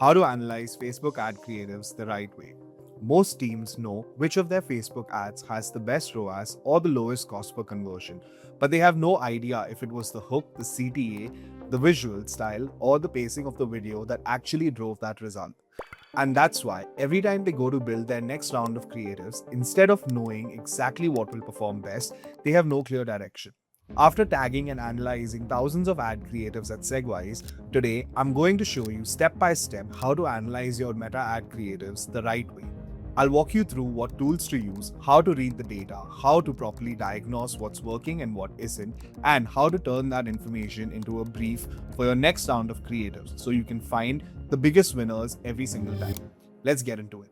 How to analyze Facebook ad creatives the right way. Most teams know which of their Facebook ads has the best ROAS or the lowest cost per conversion, but they have no idea if it was the hook, the CTA, the visual style, or the pacing of the video that actually drove that result. And that's why every time they go to build their next round of creatives, instead of knowing exactly what will perform best, they have no clear direction. After tagging and analyzing thousands of ad creatives at Segwise, today I'm going to show you step by step how to analyze your meta ad creatives the right way. I'll walk you through what tools to use, how to read the data, how to properly diagnose what's working and what isn't, and how to turn that information into a brief for your next round of creatives so you can find the biggest winners every single time. Let's get into it.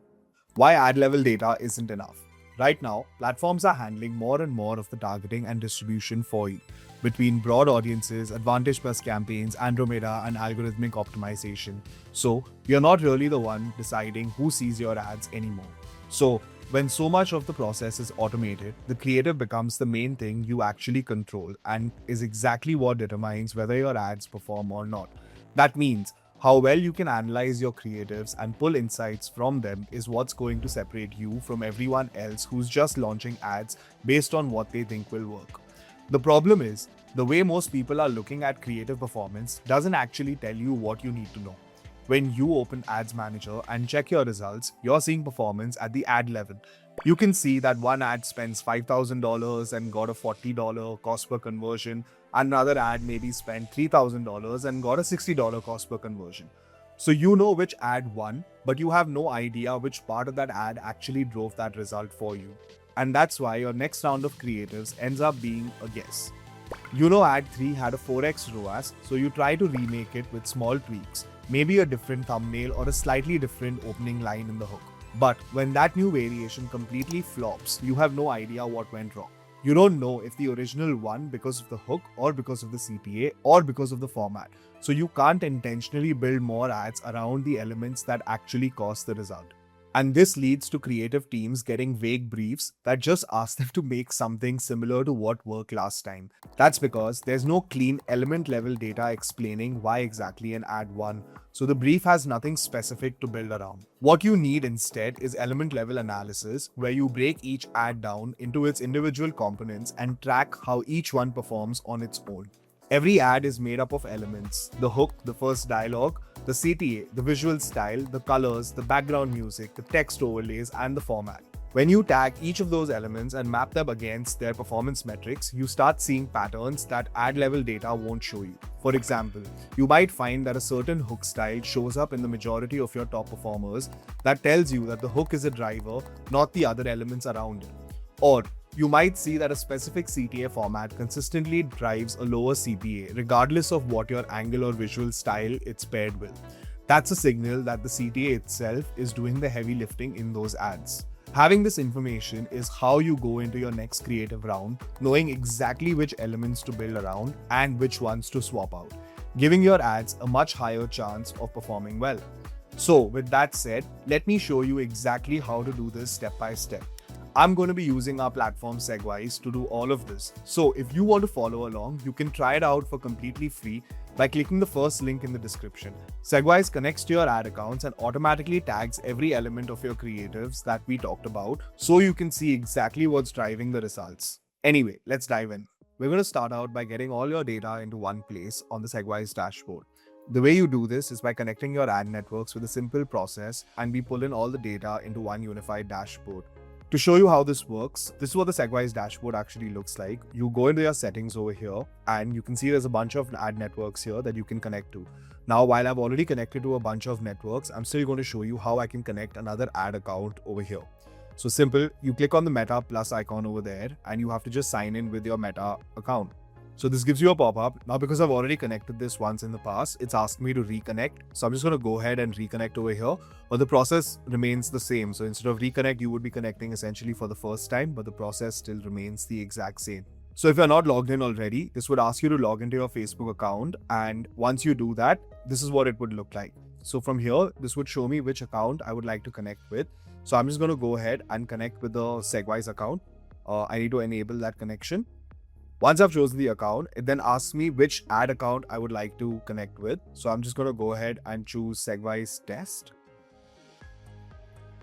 Why ad level data isn't enough. Right now, platforms are handling more and more of the targeting and distribution for you. Between broad audiences, Advantage Plus campaigns, Andromeda, and algorithmic optimization. So, you're not really the one deciding who sees your ads anymore. So, when so much of the process is automated, the creative becomes the main thing you actually control and is exactly what determines whether your ads perform or not. That means how well you can analyze your creatives and pull insights from them is what's going to separate you from everyone else who's just launching ads based on what they think will work. The problem is, the way most people are looking at creative performance doesn't actually tell you what you need to know. When you open Ads Manager and check your results, you're seeing performance at the ad level. You can see that one ad spends $5,000 and got a $40 cost per conversion. Another ad maybe spent $3,000 and got a $60 cost per conversion. So you know which ad won, but you have no idea which part of that ad actually drove that result for you. And that's why your next round of creatives ends up being a guess. You know ad 3 had a 4x ROAS, so you try to remake it with small tweaks, maybe a different thumbnail or a slightly different opening line in the hook. But when that new variation completely flops, you have no idea what went wrong. You don't know if the original won because of the hook or because of the CPA or because of the format. So you can't intentionally build more ads around the elements that actually cause the result. And this leads to creative teams getting vague briefs that just ask them to make something similar to what worked last time. That's because there's no clean element level data explaining why exactly an ad won, so the brief has nothing specific to build around. What you need instead is element level analysis, where you break each ad down into its individual components and track how each one performs on its own. Every ad is made up of elements: the hook, the first dialogue, the CTA, the visual style, the colors, the background music, the text overlays, and the format. When you tag each of those elements and map them against their performance metrics, you start seeing patterns that ad level data won't show you. For example, you might find that a certain hook style shows up in the majority of your top performers. That tells you that the hook is a driver, not the other elements around it. Or you might see that a specific CTA format consistently drives a lower CPA regardless of what your angle or visual style it's paired with. That's a signal that the CTA itself is doing the heavy lifting in those ads. Having this information is how you go into your next creative round, knowing exactly which elements to build around and which ones to swap out, giving your ads a much higher chance of performing well. So, with that said, let me show you exactly how to do this step by step. I'm going to be using our platform Segwise to do all of this. So if you want to follow along, you can try it out for completely free by clicking the first link in the description. Segwise connects to your ad accounts and automatically tags every element of your creatives that we talked about, so you can see exactly what's driving the results. Anyway, let's dive in. We're going to start out by getting all your data into one place on the Segwise dashboard. The way you do this is by connecting your ad networks with a simple process, and we pull in all the data into one unified dashboard. To show you how this works, this is what the Segwise dashboard actually looks like. You go into your settings over here and you can see there's a bunch of ad networks here that you can connect to. Now, while I've already connected to a bunch of networks, I'm still going to show you how I can connect another ad account over here. So simple, you click on the Meta plus icon over there and you have to just sign in with your Meta account. So this gives you a pop-up. Now, because I've already connected this once in the past, it's asked me to reconnect. So I'm just going to go ahead and reconnect over here. But the process remains the same. So instead of reconnect, you would be connecting essentially for the first time, but the process still remains the exact same. So if you're not logged in already, this would ask you to log into your Facebook account. And once you do that, this is what it would look like. So from here, this would show me which account I would like to connect with. So I'm just going to go ahead and connect with the Segwise account. I need to enable that connection. Once I've chosen the account, it then asks me which ad account I would like to connect with. So I'm just going to go ahead and choose Segwise test.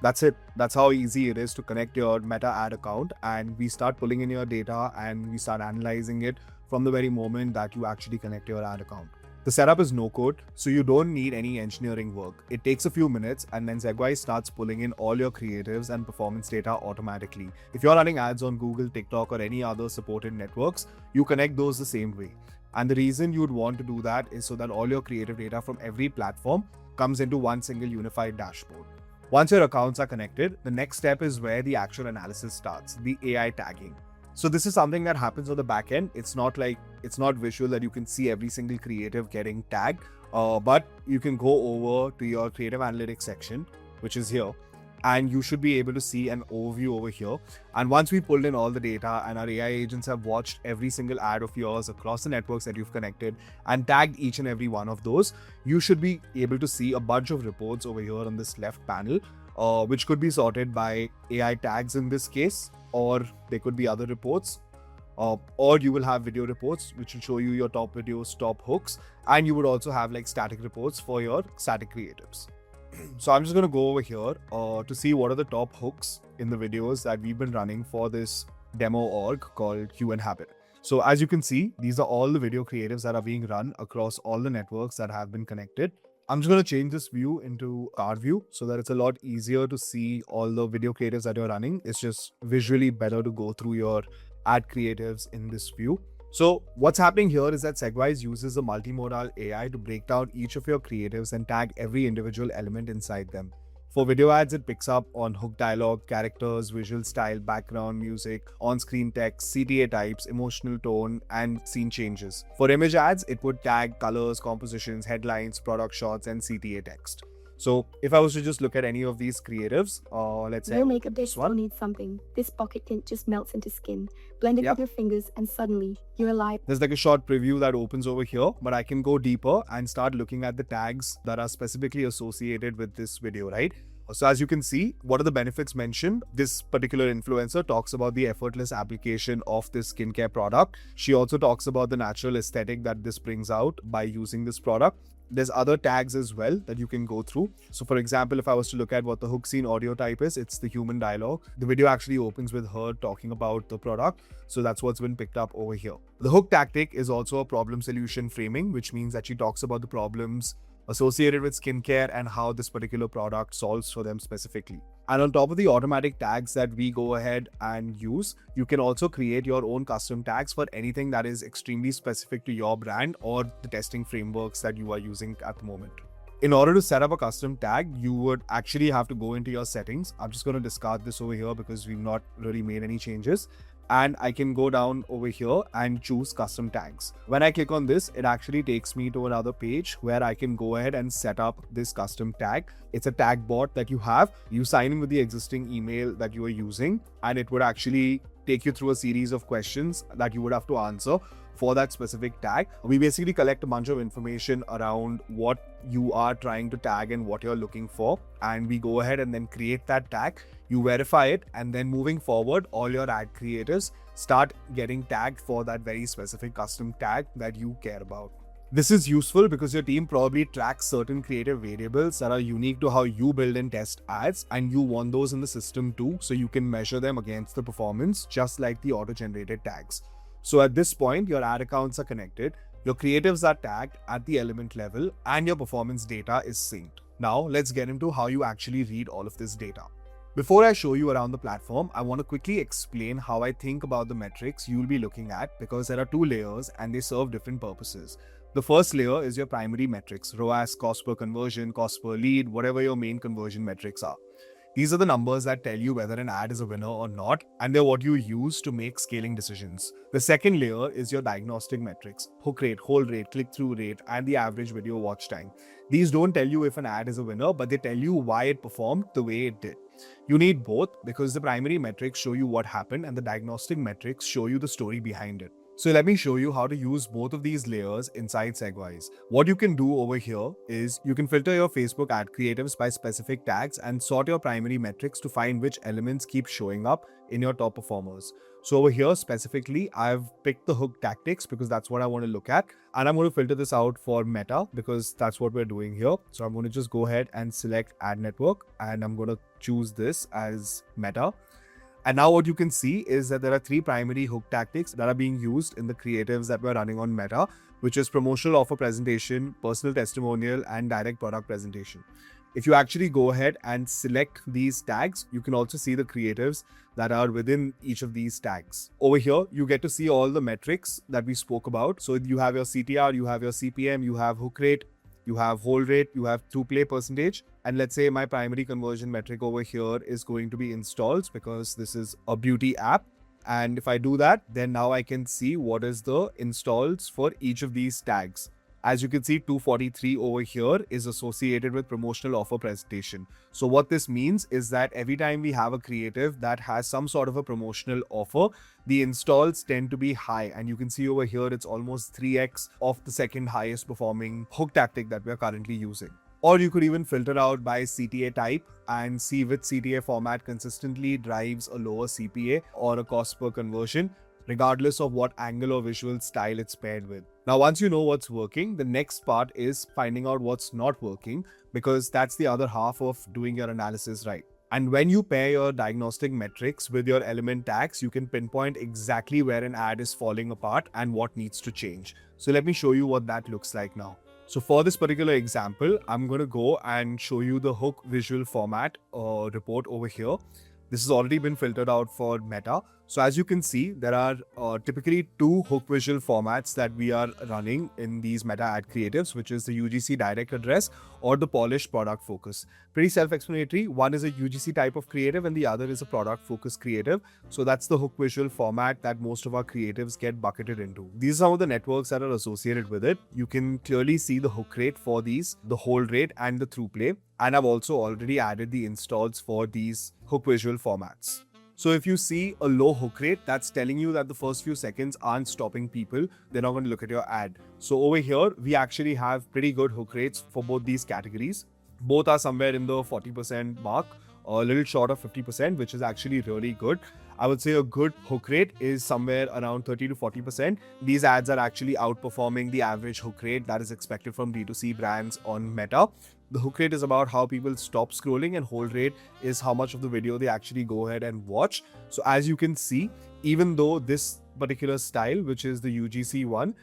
That's it. That's how easy it is to connect your Meta ad account, and we start pulling in your data and we start analyzing it from the very moment that you actually connect your ad account. The setup is no code, so you don't need any engineering work. It takes a few minutes and then Segwise starts pulling in all your creatives and performance data automatically. If you're running ads on Google, TikTok, or any other supported networks, you connect those the same way. And the reason you'd want to do that is so that all your creative data from every platform comes into one single unified dashboard. Once your accounts are connected, the next step is where the actual analysis starts, the AI tagging. So this is something that happens on the back end. It's not visual that you can see every single creative getting tagged, but you can go over to your creative analytics section, which is here, and you should be able to see an overview over here. And once we pulled in all the data and our AI agents have watched every single ad of yours across the networks that you've connected and tagged each and every one of those, you should be able to see a bunch of reports over here on this left panel, which could be sorted by AI tags in this case, or they could be other reports. Or you will have video reports which will show you your top videos, top hooks, and you would also have like static reports for your static creatives. So I'm just going to go over here to see what are the top hooks in the videos that we've been running for this demo org called Q and Habit. So as you can see, these are all the video creatives that are being run across all the networks that have been connected. I'm just going to change this view into card view so that it's a lot easier to see all the video creatives that you're running. It's just visually better to go through your ad creatives in this view. So what's happening here is that Segwise uses a multimodal AI to break down each of your creatives and tag every individual element inside them. For video ads, it picks up on hook dialogue, characters, visual style, background music, on-screen text, CTA types, emotional tone, and scene changes. For image ads, it would tag colors, compositions, headlines, product shots, and CTA text. So if I was to just look at any of these creatives, let's say No makeup this still one. needs something. This pocket tint just melts into skin. Blend it Yep. with your fingers and suddenly you're alive. There's like a short preview that opens over here, but I can go deeper and start looking at the tags that are specifically associated with this video, right? So as you can see, what are the benefits mentioned? This particular influencer talks about the effortless application of this skincare product. She also talks about the natural aesthetic that this brings out by using this product. There's other tags as well that you can go through. So for example, if I was to look at what the hook scene audio type is, it's the human dialogue. The video actually opens with her talking about the product. So that's what's been picked up over here. The hook tactic is also a problem solution framing, which means that she talks about the problems associated with skincare and how this particular product solves for them specifically. And on top of the automatic tags that we go ahead and use, you can also create your own custom tags for anything that is extremely specific to your brand or the testing frameworks that you are using at the moment. In order to set up a custom tag, you would actually have to go into your settings. I'm just going to discard this over here because we've not really made any changes. And I can go down over here and choose custom tags. When I click on this, it actually takes me to another page where I can go ahead and set up this custom tag. It's a tag bot that you have. You sign in with the existing email that you are using, and it would actually take you through a series of questions that you would have to answer for that specific tag. We basically collect a bunch of information around what you are trying to tag and what you're looking for, and we go ahead and then create that tag. You verify it, and then moving forward, all your ad creators start getting tagged for that very specific custom tag that you care about. This is useful because your team probably tracks certain creative variables that are unique to how you build and test ads, and you want those in the system too, so you can measure them against the performance, just like the auto-generated tags. So at this point, your ad accounts are connected, your creatives are tagged at the element level, and your performance data is synced. Now, let's get into how you actually read all of this data. Before I show you around the platform, I want to quickly explain how I think about the metrics you'll be looking at, because there are two layers and they serve different purposes. The first layer is your primary metrics: ROAS, cost per conversion, cost per lead, whatever your main conversion metrics are. These are the numbers that tell you whether an ad is a winner or not, and they're what you use to make scaling decisions. The second layer is your diagnostic metrics: hook rate, hold rate, click-through rate, and the average video watch time. These don't tell you if an ad is a winner, but they tell you why it performed the way it did. You need both because the primary metrics show you what happened and the diagnostic metrics show you the story behind it. So let me show you how to use both of these layers inside Segwise. What you can do over here is you can filter your Facebook ad creatives by specific tags and sort your primary metrics to find which elements keep showing up in your top performers. So over here specifically, I've picked the hook tactics because that's what I want to look at. And I'm going to filter this out for meta because that's what we're doing here. So I'm going to just go ahead and select ad network and I'm going to choose this as meta. And now what you can see is that there are three primary hook tactics that are being used in the creatives that we're running on Meta, which is promotional offer presentation, personal testimonial, and direct product presentation. If you actually go ahead and select these tags, you can also see the creatives that are within each of these tags. Over here, you get to see all the metrics that we spoke about. So you have your CTR, you have your CPM, you have hook rate, you have hold rate, you have through play percentage. And let's say my primary conversion metric over here is going to be installs because this is a beauty app. And if I do that, then now I can see what is the installs for each of these tags. As you can see, 243 over here is associated with promotional offer presentation. So what this means is that every time we have a creative that has some sort of a promotional offer, the installs tend to be high. And you can see over here, it's almost 3x of the second highest performing hook tactic that we're currently using. Or you could even filter out by CTA type and see which CTA format consistently drives a lower CPA or a cost per conversion, regardless of what angle or visual style it's paired with. Now, once you know what's working, the next part is finding out what's not working, because that's the other half of doing your analysis right. And when you pair your diagnostic metrics with your element tags, you can pinpoint exactly where an ad is falling apart and what needs to change. So let me show you what that looks like now. So for this particular example, I'm going to go and show you the hook visual format report over here. This has already been filtered out for Meta. So as you can see, there are typically two hook visual formats that we are running in these Meta ad creatives, which is the UGC direct address or the polished product focus. Pretty self-explanatory. One is a UGC type of creative and the other is a product focused creative. So that's the hook visual format that most of our creatives get bucketed into. These are some of the networks that are associated with it. You can clearly see the hook rate for these, the hold rate and the through play. And I've also already added the installs for these hook visual formats. So if you see a low hook rate, that's telling you that the first few seconds aren't stopping people. They're not going to look at your ad. So over here, we actually have pretty good hook rates for both these categories. Both are somewhere in the 40% mark, a little short of 50%, which is actually really good. I would say a good hook rate is somewhere around 30 to 40%. These ads are actually outperforming the average hook rate that is expected from D2C brands on Meta. The hook rate is about how people stop scrolling, and hold rate is how much of the video they actually go ahead and watch. So as you can see, even though this particular style, which is the UGC one,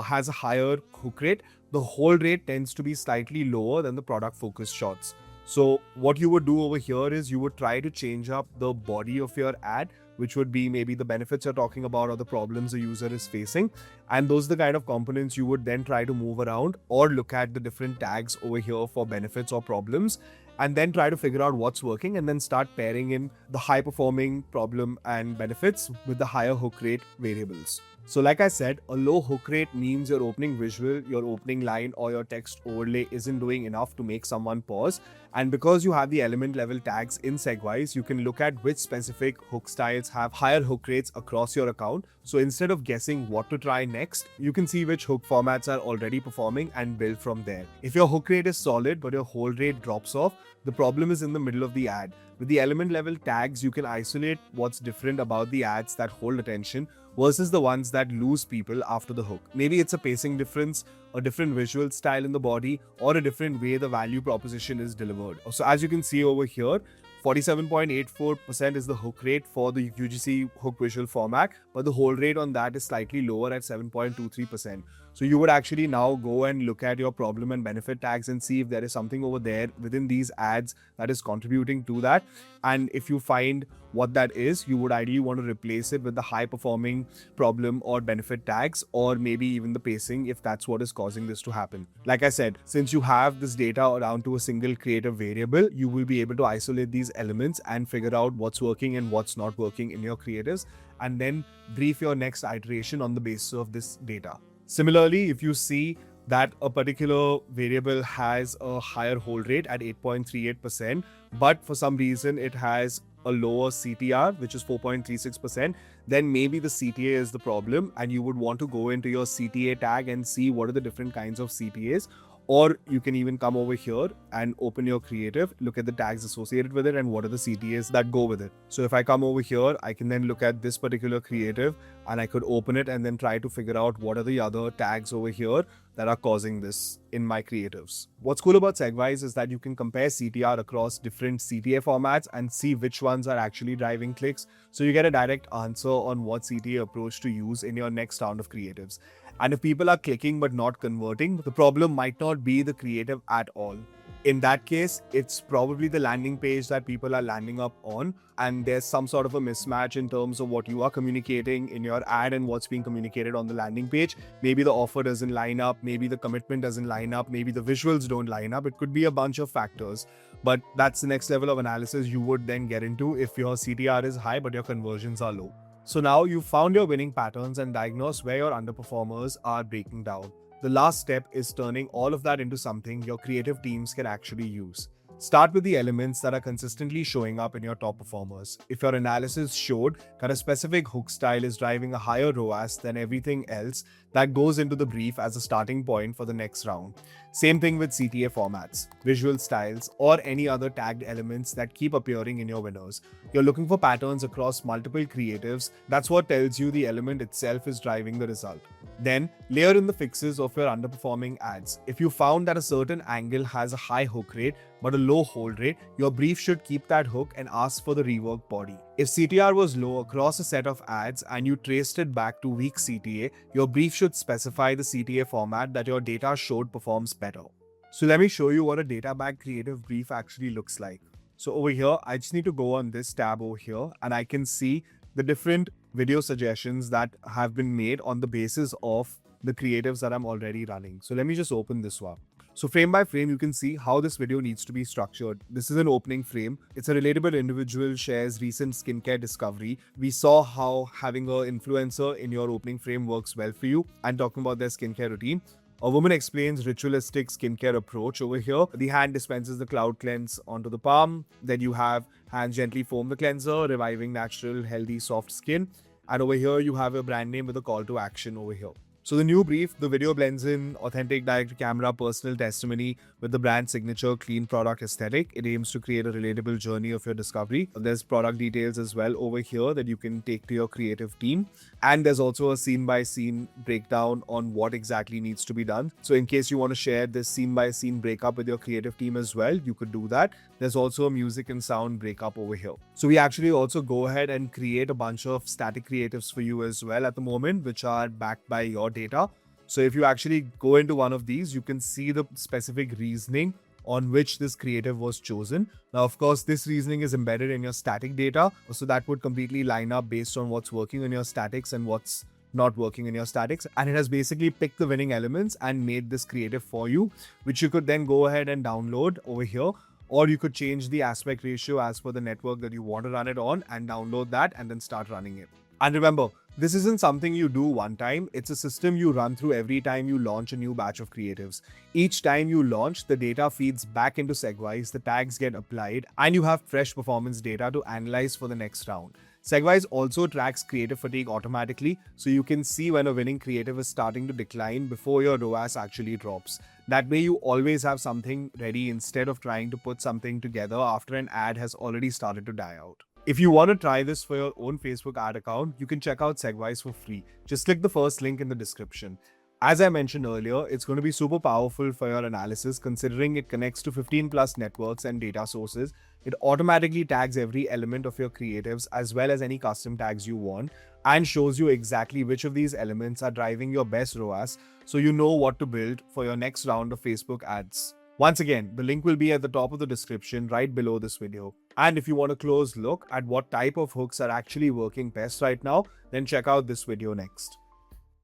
has a higher hook rate, the hold rate tends to be slightly lower than the product focused shots. So what you would do over here is you would try to change up the body of your ad, which would be maybe the benefits you're talking about or the problems the user is facing. And those are the kind of components you would then try to move around or look at the different tags over here for benefits or problems, and then try to figure out what's working and then start pairing in the high performing problem and benefits with the higher hook rate variables. So like I said, a low hook rate means your opening visual, your opening line or your text overlay isn't doing enough to make someone pause. And because you have the element level tags in Segwise, you can look at which specific hook styles have higher hook rates across your account. So instead of guessing what to try next, you can see which hook formats are already performing and build from there. If your hook rate is solid but your hold rate drops off, the problem is in the middle of the ad. With the element level tags, you can isolate what's different about the ads that hold attention versus the ones that lose people after the hook. Maybe it's a pacing difference, a different visual style in the body, or a different way the value proposition is delivered. So as you can see over here, 47.84% is the hook rate for the UGC hook visual format, but the hold rate on that is slightly lower at 7.23%. So you would actually now go and look at your problem and benefit tags and see if there is something over there within these ads that is contributing to that. And if you find what that is, you would ideally want to replace it with the high performing problem or benefit tags, or maybe even the pacing if that's what is causing this to happen. Like I said, since you have this data down to a single creative variable, you will be able to isolate these elements and figure out what's working and what's not working in your creatives, and then brief your next iteration on the basis of this data. Similarly, if you see that a particular variable has a higher hold rate at 8.38%, but for some reason it has a lower CTR, which is 4.36%, then maybe the CTA is the problem and you would want to go into your CTA tag and see what are the different kinds of CTAs. Or you can even come over here and open your creative, look at the tags associated with it and what are the CTAs that go with it. So if I come over here, I can then look at this particular creative and I could open it and then try to figure out what are the other tags over here that are causing this in my creatives. What's cool about Segwise is that you can compare CTR across different CTA formats and see which ones are actually driving clicks. So you get a direct answer on what CTA approach to use in your next round of creatives. And if people are clicking but not converting, the problem might not be the creative at all. In that case, it's probably the landing page that people are landing up on, and there's some sort of a mismatch in terms of what you are communicating in your ad and what's being communicated on the landing page. Maybe the offer doesn't line up, maybe the commitment doesn't line up, maybe the visuals don't line up. It could be a bunch of factors, but that's the next level of analysis you would then get into if your CTR is high but your conversions are low. So now you've found your winning patterns and diagnosed where your underperformers are breaking down. The last step is turning all of that into something your creative teams can actually use. Start with the elements that are consistently showing up in your top performers. If your analysis showed that a specific hook style is driving a higher ROAS than everything else, that goes into the brief as a starting point for the next round. Same thing with CTA formats, visual styles, or any other tagged elements that keep appearing in your winners. You're looking for patterns across multiple creatives. That's what tells you the element itself is driving the result. Then, layer in the fixes of your underperforming ads. If you found that a certain angle has a high hook rate but a low hold rate, your brief should keep that hook and ask for the rework body. If CTR was low across a set of ads and you traced it back to weak CTA, your brief should specify the CTA format that your data showed performs better. So let me show you what a data-backed creative brief actually looks like. So over here, I just need to go on this tab over here and I can see the different video suggestions that have been made on the basis of the creatives that I'm already running. So let me just open this one. So frame by frame, you can see how this video needs to be structured. This is an opening frame. It's a relatable individual shares recent skincare discovery. We saw how having an influencer in your opening frame works well for you and talking about their skincare routine. A woman explains ritualistic skincare approach over here. The hand dispenses the cloud cleanse onto the palm. Then you have hands gently foam the cleanser, reviving natural, healthy, soft skin. And over here, you have a brand name with a call to action over here. So the new brief, the video blends in authentic direct-to-camera personal testimony with the brand signature clean product aesthetic. It aims to create a relatable journey of your discovery. There's product details as well over here that you can take to your creative team. And there's also a scene-by-scene breakdown on what exactly needs to be done. So in case you want to share this scene-by-scene breakup with your creative team as well, you could do that. There's also a music and sound breakup over here. So we actually also go ahead and create a bunch of static creatives for you as well at the moment, which are backed by your data. So if you actually go into one of these, you can see the specific reasoning on which this creative was chosen. Now, of course, this reasoning is embedded in your static data, so that would completely line up based on what's working in your statics and what's not working in your statics. And it has basically picked the winning elements and made this creative for you, which you could then go ahead and download over here. Or you could change the aspect ratio as per the network that you want to run it on and download that and then start running it. And remember, this isn't something you do one time. It's a system you run through every time you launch a new batch of creatives. Each time you launch, the data feeds back into Segwise, the tags get applied, and you have fresh performance data to analyze for the next round. Segwise also tracks creative fatigue automatically, so you can see when a winning creative is starting to decline before your ROAS actually drops. That way you always have something ready instead of trying to put something together after an ad has already started to die out. If you want to try this for your own Facebook ad account, you can check out Segwise for free. Just click the first link in the description. As I mentioned earlier, it's going to be super powerful for your analysis considering it connects to 15 plus networks and data sources. It automatically tags every element of your creatives as well as any custom tags you want and shows you exactly which of these elements are driving your best ROAS so you know what to build for your next round of Facebook ads. Once again, the link will be at the top of the description right below this video. And if you want a close look at what type of hooks are actually working best right now, then check out this video next.